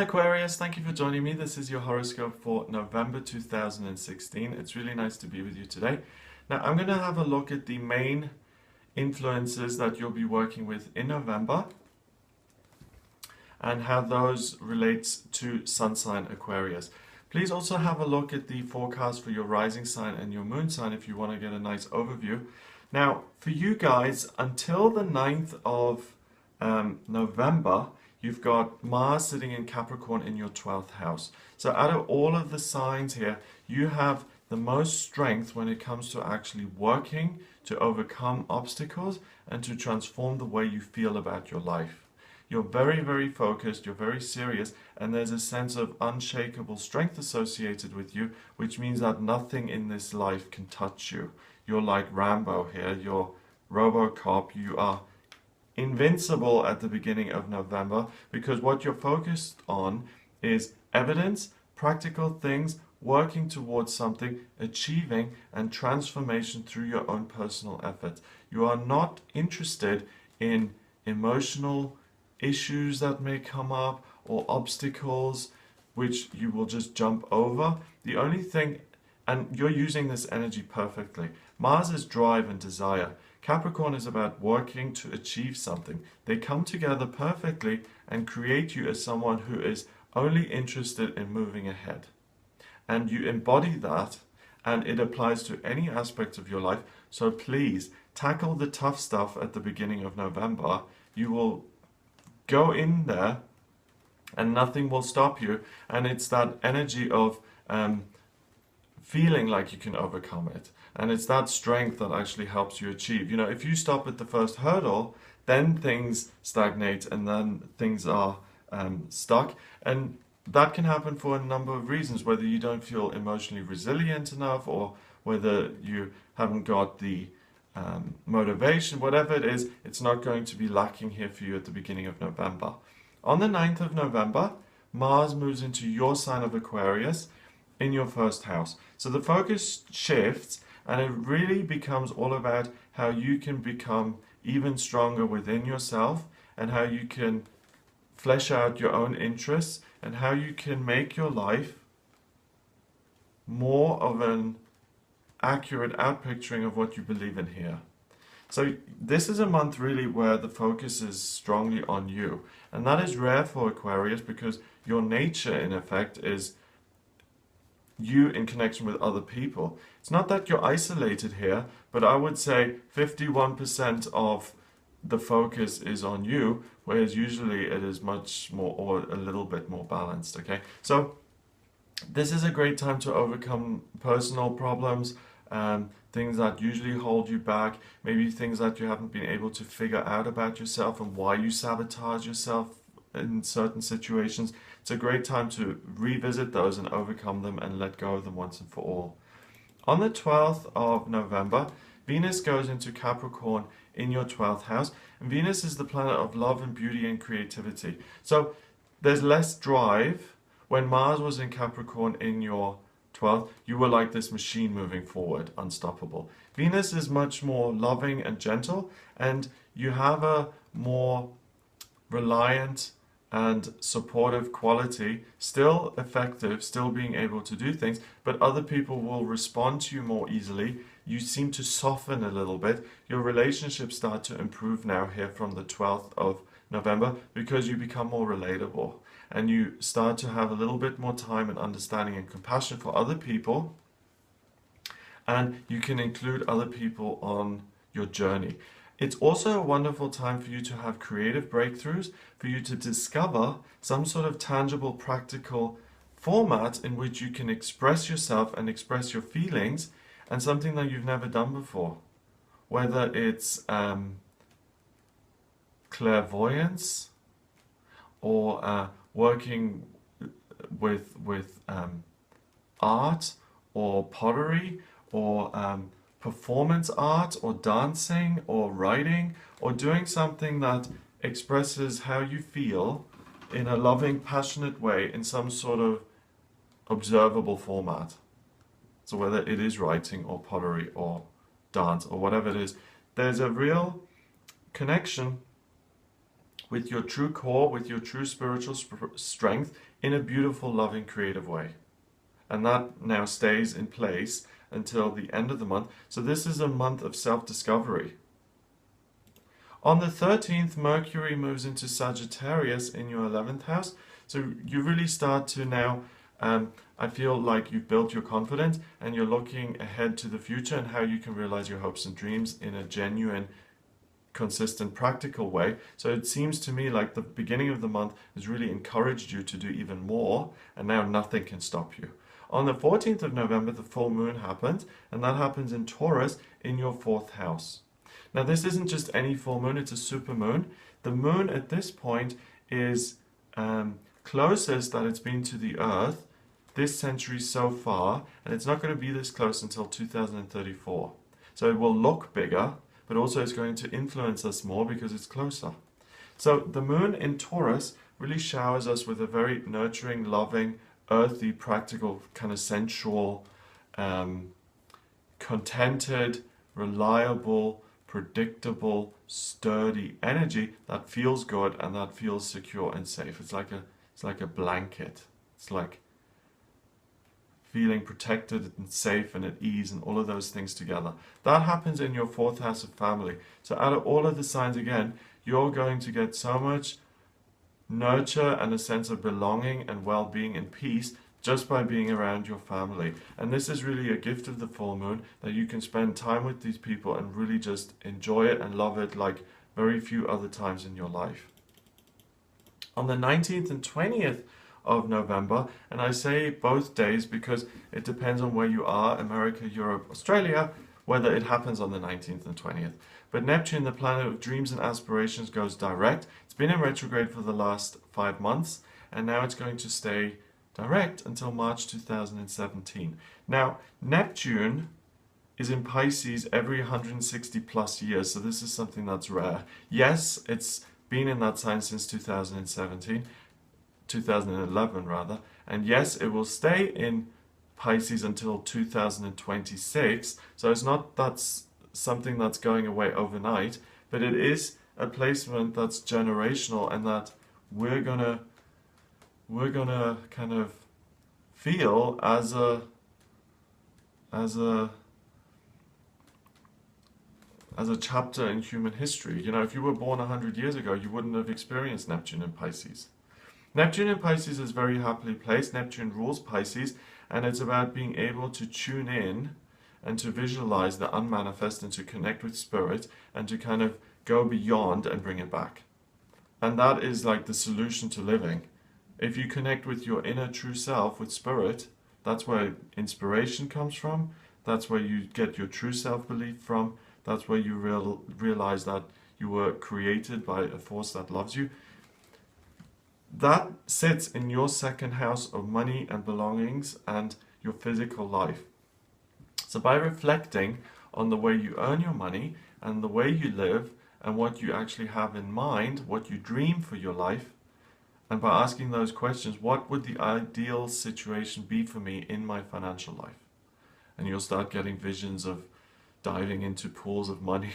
Aquarius, thank you for joining me. This is your horoscope for November 2016. It's really nice to be with you today. Now, I'm going to have a look at the main influences that you'll be working with in November and how those relate to sun sign Aquarius. Please also have a look at the forecast for your rising sign and your moon sign if you want to get a nice overview. Now, for you guys, until the 9th of November, you've got Mars sitting in Capricorn in your 12th house. So out of all of the signs here, you have the most strength when it comes to actually working to overcome obstacles and to transform the way you feel about your life. You're very, very focused, you're very serious, and there's a sense of unshakable strength associated with you, which means that nothing in this life can touch you. You're like Rambo here, you're RoboCop, you are invincible at the beginning of November because what you're focused on is evidence, practical things, working towards something, achieving, and transformation through your own personal effort. You are not interested in emotional issues that may come up or obstacles which you will just jump over. The only thing, and you're using this energy perfectly. Mars is drive and desire. Capricorn is about working to achieve something. They come together perfectly and create you as someone who is only interested in moving ahead. And you embody that, and it applies to any aspect of your life. So please tackle the tough stuff at the beginning of November. You will go in there and nothing will stop you. And it's that energy of feeling like you can overcome it. And it's that strength that actually helps you achieve. You know, if you stop at the first hurdle, then things stagnate and then things are stuck. And that can happen for a number of reasons, whether you don't feel emotionally resilient enough or whether you haven't got the motivation, whatever it is, it's not going to be lacking here for you at the beginning of November. On the 9th of November, Mars moves into your sign of Aquarius in your first house. So the focus shifts and it really becomes all about how you can become even stronger within yourself and how you can flesh out your own interests and how you can make your life more of an accurate outpicturing of what you believe in here. So this is a month really where the focus is strongly on you. And that is rare for Aquarius because your nature in effect is you in connection with other people. It's not that you're isolated here, but I would say 51% of the focus is on you, whereas usually it is much more or a little bit more balanced, okay? So this is a great time to overcome personal problems, things that usually hold you back, maybe things that you haven't been able to figure out about yourself and why you sabotage yourself in certain situations. It's a great time to revisit those and overcome them and let go of them once and for all. On the 12th of November, Venus goes into Capricorn in your 12th house. And Venus is the planet of love and beauty and creativity. So there's less drive. When Mars was in Capricorn in your 12th, you were like this machine moving forward, unstoppable. Venus is much more loving and gentle, and you have a more reliant and supportive quality, still effective, still being able to do things, but other people will respond to you more easily. You seem to soften a little bit. Your relationships start to improve now here from the 12th of November because you become more relatable and you start to have a little bit more time and understanding and compassion for other people, and you can include other people on your journey. It's also a wonderful time for you to have creative breakthroughs, for you to discover some sort of tangible, practical format in which you can express yourself and express your feelings, and something that you've never done before. Whether it's clairvoyance or working with art or pottery or performance art or dancing or writing or doing something that expresses how you feel in a loving, passionate way in some sort of observable format. So whether it is writing or pottery or dance or whatever it is, there's a real connection with your true core, with your true spiritual strength in a beautiful, loving, creative way. And that now stays in place until the end of the month. So this is a month of self-discovery. On the 13th, Mercury moves into Sagittarius in your 11th house. So you really start to now, I feel like you've built your confidence and you're looking ahead to the future and how you can realize your hopes and dreams in a genuine, consistent, practical way. So it seems to me like the beginning of the month has really encouraged you to do even more, and now nothing can stop you. On the 14th of November, the full moon happens, and that happens in Taurus in your 4th house. Now, this isn't just any full moon, it's a super moon. The moon at this point is closest that it's been to the Earth this century so far, and it's not going to be this close until 2034. So it will look bigger, but also it's going to influence us more because it's closer. So the moon in Taurus really showers us with a very nurturing, loving, earthy, practical, kind of sensual, contented, reliable, predictable, sturdy energy that feels good and that feels secure and safe. It's like a blanket. It's like feeling protected and safe and at ease and all of those things together. That happens in your 4th house of family. So out of all of the signs, again, you're going to get so much nurture and a sense of belonging and well-being and peace just by being around your family. And this is really a gift of the full moon, that you can spend time with these people and really just enjoy it and love it like very few other times in your life. On the 19th and 20th of November, and I say both days because it depends on where you are, America, Europe, Australia, whether it happens on the 19th and 20th. But Neptune, the planet of dreams and aspirations, goes direct. It's been in retrograde for the last 5 months, and now it's going to stay direct until March 2017. Now, Neptune is in Pisces every 160 plus years, so this is something that's rare. Yes, it's been in that sign since 2011 rather, and yes, it will stay in Pisces until 2026, so it's not that's something that's going away overnight, but it is a placement that's generational and that we're gonna kind of feel as a chapter in human history. You know, if you were born 100 years ago, you wouldn't have experienced Neptune in Pisces. Neptune in Pisces is very happily placed. Neptune rules Pisces, and it's about being able to tune in and to visualize the unmanifest and to connect with spirit and to kind of go beyond and bring it back. And that is like the solution to living. If you connect with your inner true self, with spirit, that's where inspiration comes from. That's where you get your true self-belief from. That's where you realize that you were created by a force that loves you. That sits in your 2nd house of money and belongings and your physical life. So by reflecting on the way you earn your money and the way you live and what you actually have in mind, what you dream for your life, and by asking those questions, what would the ideal situation be for me in my financial life? And you'll start getting visions of diving into pools of money.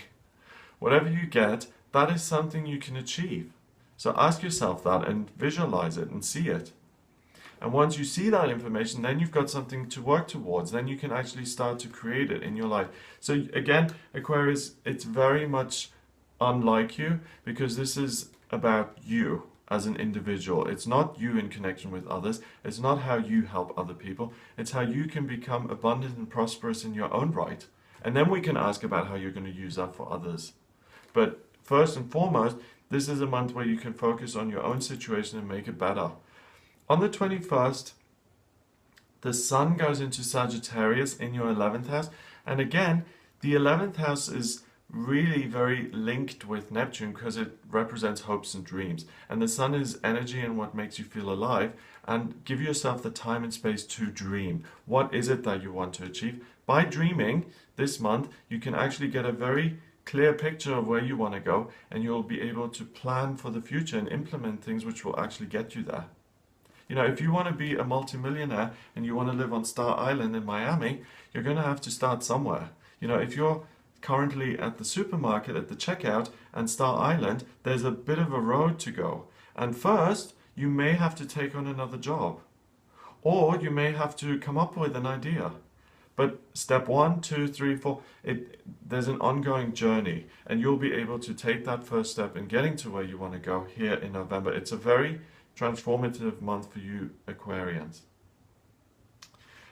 Whatever you get, that is something you can achieve. So ask yourself that and visualize it and see it. And once you see that information, then you've got something to work towards. Then you can actually start to create it in your life. So again, Aquarius, it's very much unlike you because this is about you as an individual. It's not you in connection with others. It's not how you help other people. It's how you can become abundant and prosperous in your own right. And then we can ask about how you're going to use that for others. But first and foremost, this is a month where you can focus on your own situation and make it better. On the 21st, the Sun goes into Sagittarius in your 11th house. And again, the 11th house is really very linked with Neptune because it represents hopes and dreams. And the Sun is energy and what makes you feel alive. And give yourself the time and space to dream. What is it that you want to achieve? By dreaming this month, you can actually get a very clear picture of where you want to go, and you'll be able to plan for the future and implement things which will actually get you there. You know, if you want to be a multimillionaire and you want to live on Star Island in Miami, you're going to have to start somewhere. You know, if you're currently at the supermarket at the checkout and Star Island, there's a bit of a road to go. And first, you may have to take on another job, or you may have to come up with an idea. But step 1, 2, 3, 4, there's an ongoing journey, and you'll be able to take that first step in getting to where you want to go here in November. It's a very transformative month for you Aquarians.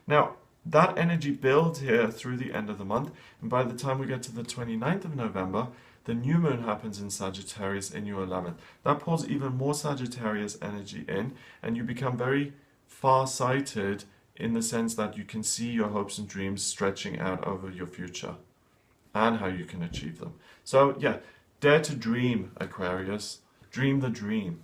Now, that energy builds here through the end of the month, and by the time we get to the 29th of November, the new moon happens in Sagittarius in your 11th. That pulls even more Sagittarius energy in, and you become very far-sighted in the sense that you can see your hopes and dreams stretching out over your future and how you can achieve them. So yeah, dare to dream, Aquarius. Dream the dream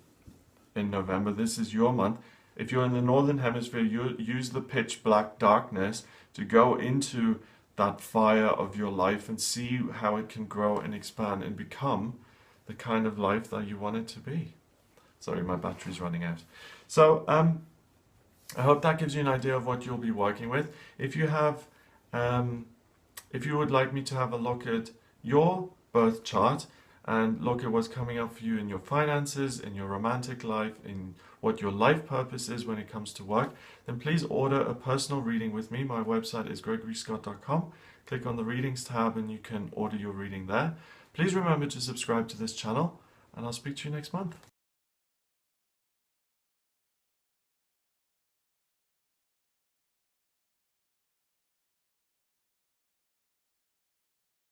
in November. This is your month. If you're in the Northern Hemisphere, you use the pitch black darkness to go into that fire of your life and see how it can grow and expand and become the kind of life that you want it to be. Sorry, my battery's running out. So I hope that gives you an idea of what you'll be working with. If you have, if you would like me to have a look at your birth chart and look at what's coming up for you in your finances, in your romantic life, in what your life purpose is when it comes to work, then please order a personal reading with me. My website is gregoryscott.com. Click on the readings tab and you can order your reading there. Please remember to subscribe to this channel, and I'll speak to you next month.